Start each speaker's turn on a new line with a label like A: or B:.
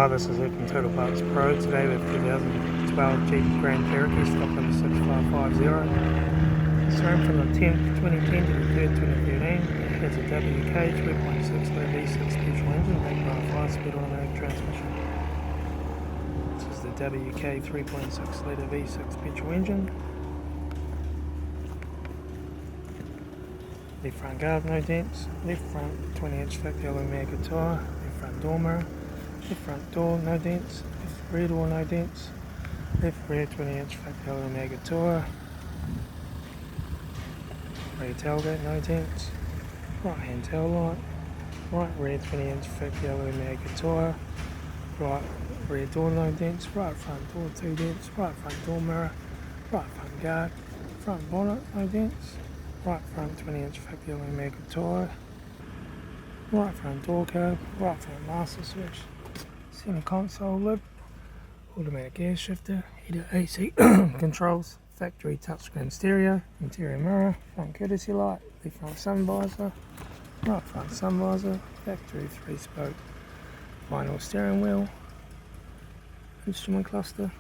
A: Hi, this is Luke from Total Parts Pro. Today we have 2012 Jeep Grand Cherokee, stock number 6550. It's ran from the 10th 2010 to the 3rd 2013. It has a WK 3.6 litre V6 petrol engine backed by a 5-speed automatic transmission. This is the WK 3.6 litre V6 petrol engine. Left front guard, no dents. Left front 20-inch thick yellow mega tyre. Left front door mirror. Left front door, no dents. Left rear door, no dents. Left rear 20-inch thick yellow mega tyre. Rear tailgate, no dents. Right hand tail light. Right rear 20-inch thick yellow mega tyre. Right rear door, no dents. Right front door, 2 dents. Right front door mirror. Right front guard. Front bonnet, no dents. Right front 20-inch thick yellow mega tyre. Right front door curb. Right front master switch. Center console lid. Automatic gear shifter. Heater AC controls. Factory touchscreen stereo. Interior mirror. Front courtesy light. Left front sun visor. Right front sun visor. Factory 3-spoke vinyl steering wheel. Instrument cluster.